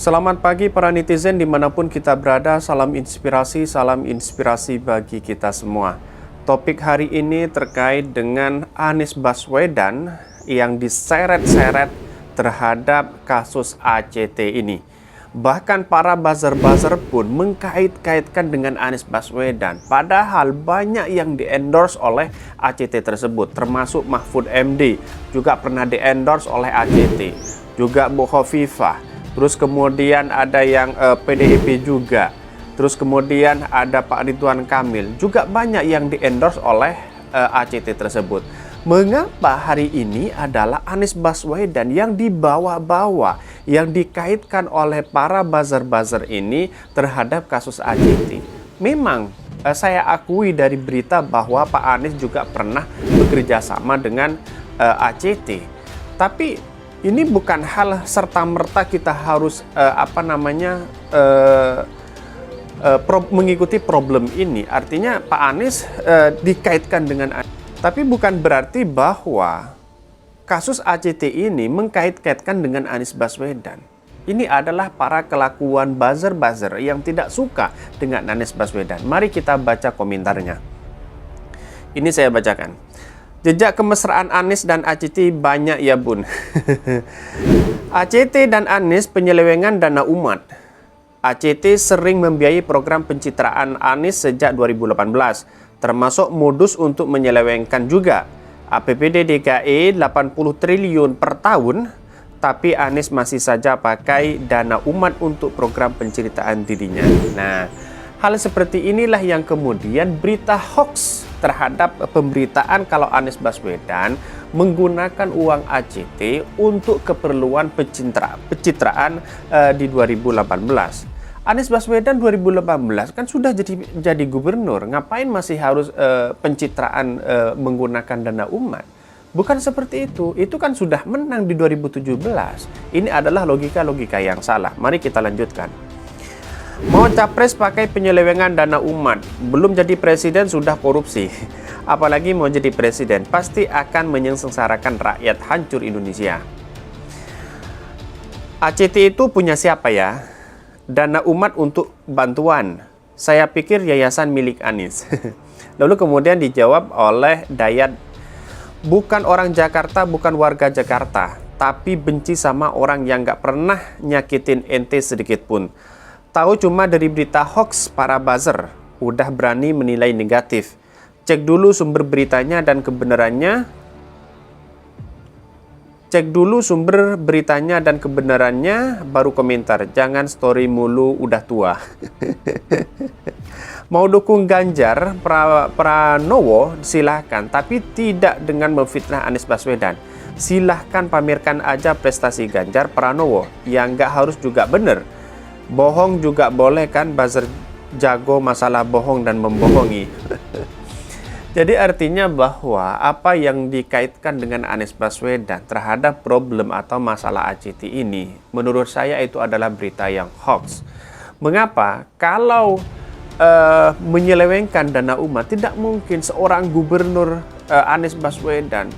Selamat pagi para netizen dimanapun kita berada, salam inspirasi bagi kita semua. Topik hari ini terkait dengan Anies Baswedan yang diseret-seret terhadap kasus ACT ini. Bahkan para buzzer-buzzer pun mengkait-kaitkan dengan Anies Baswedan. Padahal banyak yang di-endorse oleh ACT tersebut, termasuk Mahfud MD, juga pernah di-endorse oleh ACT. Juga Bu Khofifah, terus kemudian ada yang PDIP juga, terus kemudian ada Pak Ridwan Kamil, juga banyak yang di-endorse oleh ACT tersebut. Mengapa hari ini adalah Anies Baswedan yang dibawa-bawa, yang dikaitkan oleh para buzzer-buzzer ini terhadap kasus ACT? Memang saya akui dari berita bahwa Pak Anies juga pernah bekerja sama dengan ACT, tapi ini bukan hal serta-merta kita harus mengikuti problem ini. Artinya Pak Anies dikaitkan dengan Anies. Tapi bukan berarti bahwa kasus ACT ini mengkait-kaitkan dengan Anies Baswedan. Ini adalah para kelakuan buzzer-buzzer yang tidak suka dengan Anies Baswedan. Mari kita baca komentarnya. Ini saya bacakan. Jejak kemesraan Anies dan ACT banyak ya bun. ACT dan Anies penyelewengan dana umat. ACT sering membiayai program pencitraan Anies sejak 2018, termasuk modus untuk menyelewengkan juga. APBD DKI 80 triliun per tahun, tapi Anies masih saja pakai dana umat untuk program penceritaan dirinya. Nah, hal seperti inilah yang kemudian berita hoax terhadap pemberitaan kalau Anies Baswedan menggunakan uang ACT untuk keperluan pencitraan di 2018. Anies Baswedan 2018 kan sudah jadi gubernur, ngapain masih harus pencitraan menggunakan dana umat? Bukan seperti itu kan sudah menang di 2017. Ini adalah logika-logika yang salah. Mari kita lanjutkan. Mau capres pakai penyelewengan dana umat, belum jadi presiden sudah korupsi. Apalagi mau jadi presiden, pasti akan menyengsarakan rakyat, hancur Indonesia. ACT itu punya siapa ya? Dana umat untuk bantuan. Saya pikir yayasan milik Anies. Lalu kemudian dijawab oleh Dayat, bukan orang Jakarta, bukan warga Jakarta, tapi benci sama orang yang gak pernah nyakitin ente sedikit pun. Tahu cuma dari berita hoax para buzzer, udah berani menilai negatif. Cek dulu sumber beritanya dan kebenarannya. Baru komentar. Jangan story mulu udah tua. Mau dukung Ganjar Pranowo silahkan, tapi tidak dengan memfitnah Anies Baswedan. Silahkan pamerkan aja prestasi Ganjar Pranowo, yang nggak harus juga bener. Bohong juga boleh kan, buzzer jago masalah bohong dan membohongi. Jadi artinya bahwa apa yang dikaitkan dengan Anies Baswedan terhadap problem atau masalah ACT ini, menurut saya itu adalah berita yang hoax. Mengapa? Kalau menyelewengkan dana umat, tidak mungkin seorang gubernur Anies Baswedan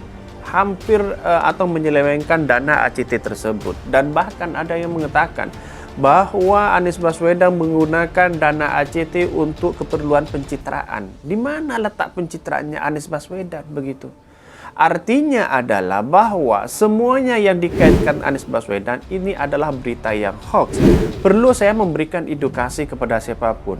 hampir atau menyelewengkan dana ACT tersebut. Dan bahkan ada yang mengatakan bahwa Anies Baswedan menggunakan dana ACT untuk keperluan pencitraan. Di mana letak pencitraannya Anies Baswedan begitu? Artinya adalah bahwa semuanya yang dikaitkan Anies Baswedan ini adalah berita yang hoax. Perlu saya memberikan edukasi kepada siapapun.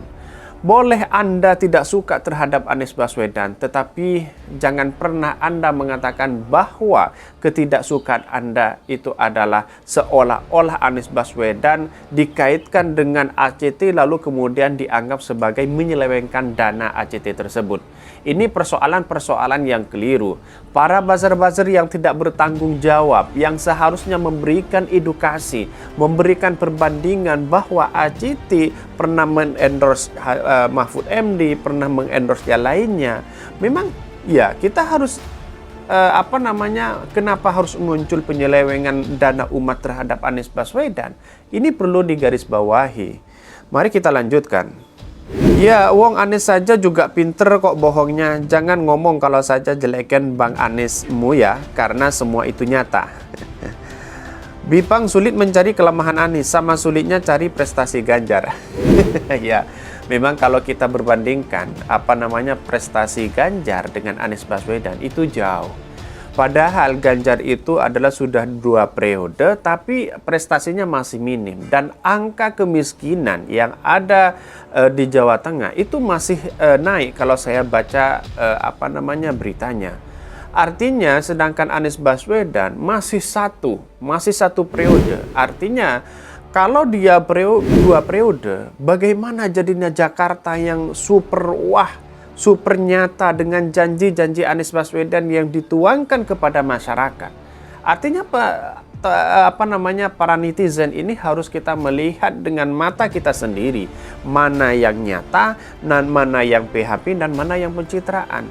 Boleh Anda tidak suka terhadap Anies Baswedan, tetapi jangan pernah Anda mengatakan bahwa ketidaksukaan Anda itu adalah seolah-olah Anies Baswedan dikaitkan dengan ACT lalu kemudian dianggap sebagai menyelewengkan dana ACT tersebut. Ini persoalan-persoalan yang keliru. Para buzzer-buzzer yang tidak bertanggung jawab, yang seharusnya memberikan edukasi, memberikan perbandingan bahwa ACT pernah mengendorse Mahfud MD, pernah mengendorse yang lainnya. Memang ya kita harus kenapa harus muncul penyelewengan dana umat terhadap Anies Baswedan? Ini perlu digarisbawahi. Mari kita lanjutkan. Ya, wong Anies saja juga pinter kok bohongnya. Jangan ngomong kalau saja jelekan Bang Aniesmu ya, karena semua itu nyata. Bipang sulit mencari kelemahan Anies, sama sulitnya cari prestasi Ganjar. Ya, memang kalau kita berbandingkan prestasi Ganjar dengan Anies Baswedan itu jauh. Padahal Ganjar itu adalah sudah 2 periode, tapi prestasinya masih minim. Dan angka kemiskinan yang ada di Jawa Tengah itu masih naik kalau saya baca beritanya. Artinya sedangkan Anies Baswedan masih satu periode. Artinya kalau dia 2 periode, bagaimana jadinya Jakarta yang super nyata dengan janji-janji Anies Baswedan yang dituangkan kepada masyarakat. Artinya para netizen ini harus kita melihat dengan mata kita sendiri, mana yang nyata dan mana yang PHP dan mana yang pencitraan.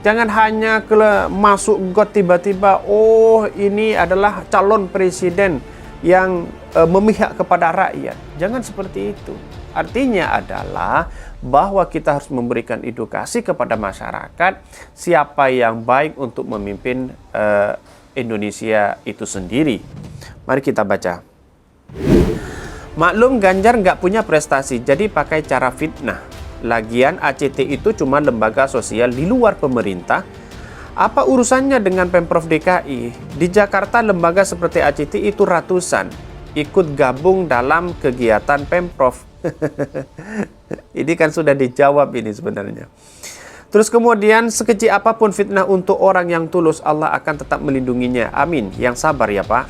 Jangan hanya masuk got tiba-tiba, oh ini adalah calon presiden yang memihak kepada rakyat. Jangan seperti itu. Artinya adalah bahwa kita harus memberikan edukasi kepada masyarakat siapa yang baik untuk memimpin Indonesia itu sendiri. Mari kita baca. Maklum Ganjar nggak punya prestasi, jadi pakai cara fitnah. Lagian ACT itu cuma lembaga sosial di luar pemerintah. Apa urusannya dengan Pemprov DKI? Di Jakarta lembaga seperti ACT itu ratusan ikut gabung dalam kegiatan Pemprov. Ini kan sudah dijawab ini sebenarnya. Terus kemudian sekecil apapun fitnah untuk orang yang tulus, Allah akan tetap melindunginya. Amin. Yang sabar ya Pak.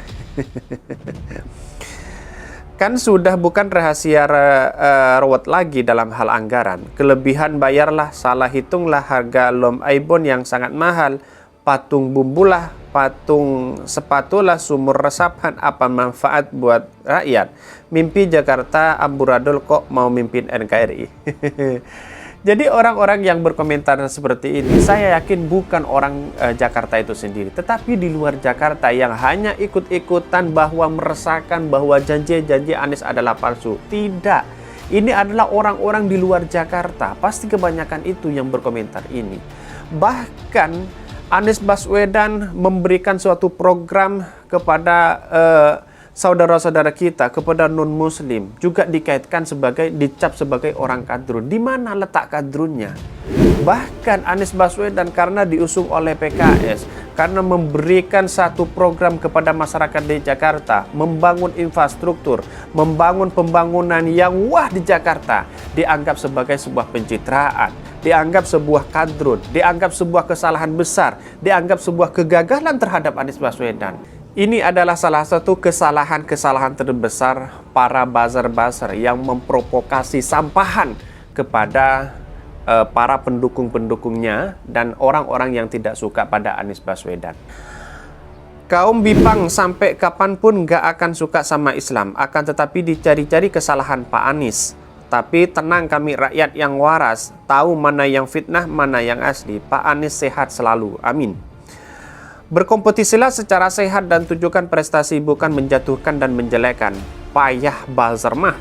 Kan sudah bukan rahasia rawat lagi dalam hal anggaran. Kelebihan bayarlah, salah hitunglah harga lom Aibon yang sangat mahal. Patung bumbulah, patung sepatulah, sumur resapan, apa manfaat buat rakyat. Mimpi Jakarta amburadul kok mau mimpin NKRI. Jadi orang-orang yang berkomentar seperti ini, saya yakin bukan orang Jakarta itu sendiri, tetapi di luar Jakarta yang hanya ikut-ikutan bahwa meresahkan bahwa janji-janji Anies adalah palsu. Tidak, ini adalah orang-orang di luar Jakarta. Pasti kebanyakan itu yang berkomentar ini. Bahkan Anies Baswedan memberikan suatu program kepada saudara-saudara kita, kepada non-muslim, juga dikaitkan dicap sebagai orang kadrun. Di mana letak kadrunnya? Bahkan Anies Baswedan karena diusung oleh PKS, karena memberikan satu program kepada masyarakat di Jakarta, membangun infrastruktur, membangun pembangunan yang wah di Jakarta, dianggap sebagai sebuah pencitraan, dianggap sebuah kadrun, dianggap sebuah kesalahan besar, dianggap sebuah kegagalan terhadap Anies Baswedan. Ini adalah salah satu kesalahan terbesar para buzzer-buzzer yang memprovokasi sampahan kepada para pendukung-pendukungnya dan orang-orang yang tidak suka pada Anies Baswedan. Kaum Bipang sampai kapanpun gak akan suka sama Islam, akan tetapi dicari-cari kesalahan Pak Anies. Tapi tenang kami rakyat yang waras, tahu mana yang fitnah, mana yang asli. Pak Anies sehat selalu, amin. Berkompetisilah secara sehat dan tunjukkan prestasi, bukan menjatuhkan dan menjelekkan. Payah buzzer mah.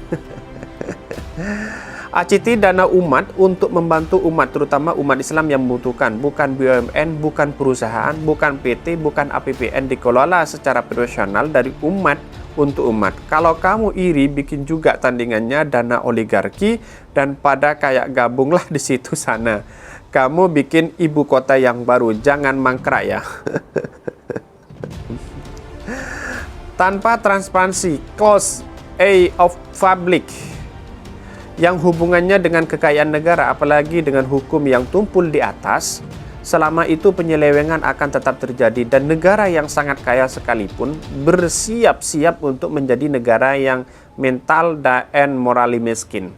ACT dana umat untuk membantu umat, terutama umat Islam yang membutuhkan. Bukan BUMN, bukan perusahaan, bukan PT, bukan APBN, dikelola secara profesional dari umat untuk umat. Kalau kamu iri, bikin juga tandingannya dana oligarki dan pada kayak gabunglah di situ sana. Kamu bikin ibu kota yang baru, jangan mangkrak ya. Tanpa transparansi, close of public, yang hubungannya dengan kekayaan negara, apalagi dengan hukum yang tumpul di atas, selama itu penyelewengan akan tetap terjadi dan negara yang sangat kaya sekalipun bersiap-siap untuk menjadi negara yang mental dan morali miskin.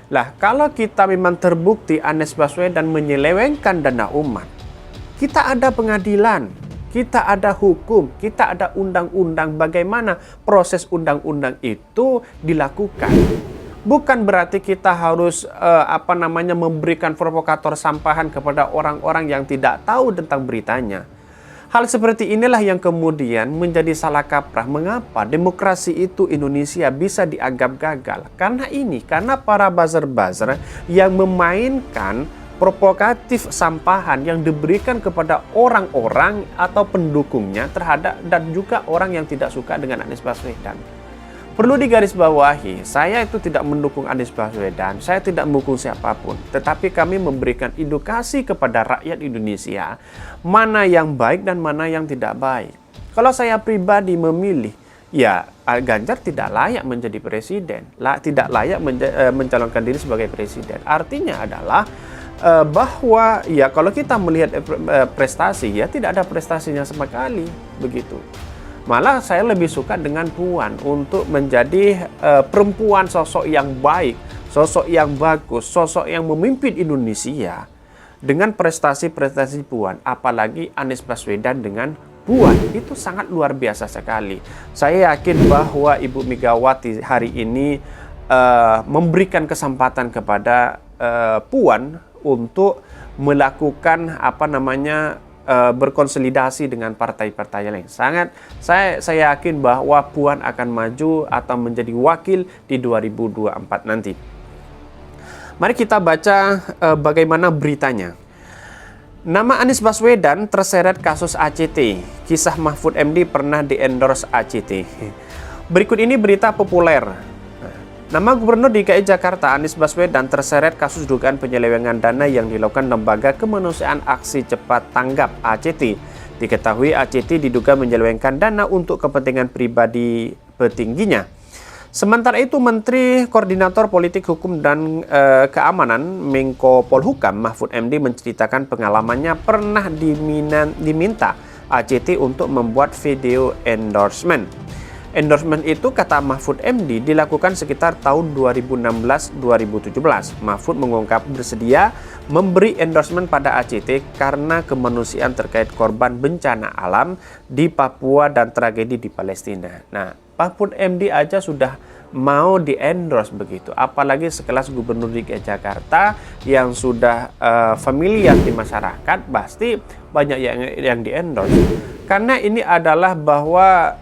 Lah, kalau kita memang terbukti Anies Baswedan menyelewengkan dana umat, kita ada pengadilan, kita ada hukum, kita ada undang-undang. Bagaimana proses undang-undang itu dilakukan? Bukan berarti kita harus memberikan provokator sampahan kepada orang-orang yang tidak tahu tentang beritanya. Hal seperti inilah yang kemudian menjadi salah kaprah. Mengapa demokrasi itu Indonesia bisa dianggap gagal? Karena para buzzer-buzzer yang memainkan provokatif sampahan yang diberikan kepada orang-orang atau pendukungnya terhadap dan juga orang yang tidak suka dengan Anies Baswedan. Perlu digarisbawahi, saya itu tidak mendukung Anies Baswedan, saya tidak mendukung siapapun, tetapi kami memberikan edukasi kepada rakyat Indonesia mana yang baik dan mana yang tidak baik. Kalau saya pribadi memilih, ya Ganjar tidak layak menjadi presiden, tidak layak mencalonkan diri sebagai presiden. Artinya adalah bahwa ya kalau kita melihat prestasi, ya tidak ada prestasinya sama sekali begitu. Malah saya lebih suka dengan Puan untuk menjadi perempuan sosok yang baik, sosok yang bagus, sosok yang memimpin Indonesia dengan prestasi-prestasi Puan. Apalagi Anies Baswedan dengan Puan, itu sangat luar biasa sekali. Saya yakin bahwa Ibu Megawati hari ini memberikan kesempatan kepada Puan untuk melakukan berkonsolidasi dengan partai-partai lain. Saya yakin bahwa Puan akan maju atau menjadi wakil di 2024 nanti. Mari kita baca bagaimana beritanya. Nama Anies Baswedan terseret kasus ACT. Kisah Mahfud MD pernah di-endorse ACT. Berikut ini berita populer. Nama Gubernur DKI Jakarta Anies Baswedan terseret kasus dugaan penyelewengan dana yang dilakukan Lembaga Kemanusiaan Aksi Cepat Tanggap (ACT). Diketahui ACT diduga menyelewengkan dana untuk kepentingan pribadi petingginya. Sementara itu, Menteri Koordinator Politik Hukum dan Keamanan Menko Polhukam Mahfud MD menceritakan pengalamannya pernah diminta ACT untuk membuat video endorsement. Endorsement itu, kata Mahfud MD, dilakukan sekitar tahun 2016-2017. Mahfud mengungkap bersedia memberi endorsement pada ACT karena kemanusiaan terkait korban bencana alam di Papua dan tragedi di Palestina. Nah, Mahfud MD aja sudah mau di-endorse begitu, apalagi sekelas Gubernur DKI Jakarta yang sudah familiar di masyarakat, pasti banyak yang di-endorse. Karena ini adalah bahwa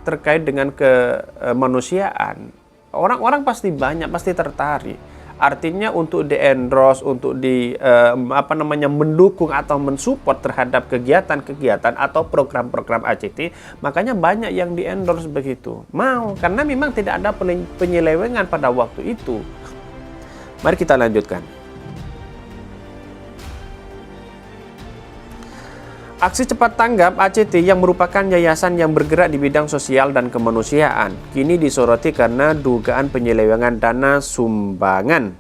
terkait dengan kemanusiaan. Orang-orang pasti tertarik. Artinya untuk di-endorse, untuk mendukung atau mensupport terhadap kegiatan-kegiatan atau program-program ACT, makanya banyak yang di-endorse begitu. Mau, karena memang tidak ada penyelewengan pada waktu itu. Mari kita lanjutkan. Aksi Cepat Tanggap ACT yang merupakan yayasan yang bergerak di bidang sosial dan kemanusiaan kini disoroti karena dugaan penyelewengan dana sumbangan.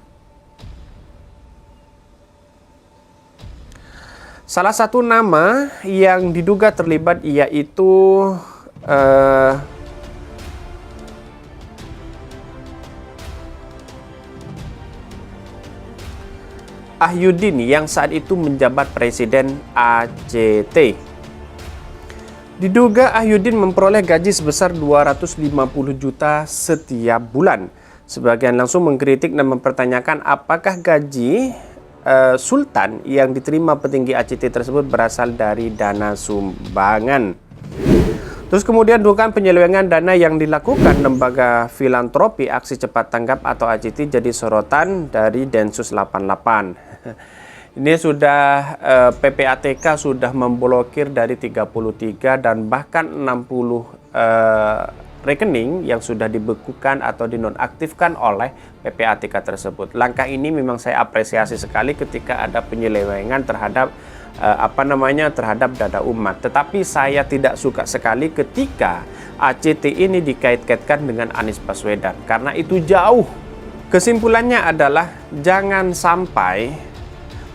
Salah satu nama yang diduga terlibat yaitu Ahyudin yang saat itu menjabat Presiden ACT. Diduga Ahyudin memperoleh gaji sebesar 250 juta setiap bulan. Sebagian langsung mengkritik dan mempertanyakan apakah gaji Sultan yang diterima petinggi ACT tersebut berasal dari dana sumbangan. Terus kemudian dugaan penyelewengan dana yang dilakukan Lembaga Filantropi Aksi Cepat Tanggap atau ACT jadi sorotan dari Densus 88. Ini sudah PPATK sudah memblokir dari 33 dan bahkan 60 rekening yang sudah dibekukan atau dinonaktifkan oleh PPATK tersebut. Langkah ini memang saya apresiasi sekali ketika ada penyelewengan terhadap terhadap dana umat. Tetapi saya tidak suka sekali ketika ACT ini dikait-kaitkan dengan Anies Baswedan karena itu jauh. Kesimpulannya adalah jangan sampai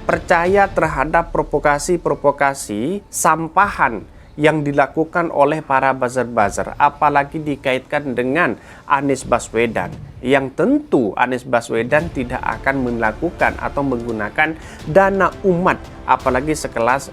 percaya terhadap provokasi-provokasi sampahan yang dilakukan oleh para buzzer-buzzer, apalagi dikaitkan dengan Anies Baswedan, yang tentu Anies Baswedan tidak akan melakukan atau menggunakan dana umat, apalagi sekelas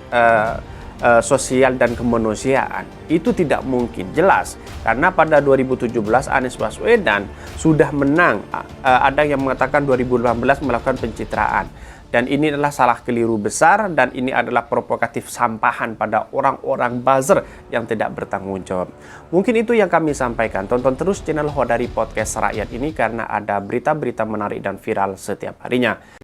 sosial dan kemanusiaan. Itu tidak mungkin, jelas, karena pada 2017 Anies Baswedan sudah menang. Ada yang mengatakan 2018 melakukan pencitraan. Dan ini adalah salah keliru besar dan ini adalah provokatif sampahan pada orang-orang buzzer yang tidak bertanggung jawab. Mungkin itu yang kami sampaikan. Tonton terus channel Hodari Podcast Rakyat ini karena ada berita-berita menarik dan viral setiap harinya.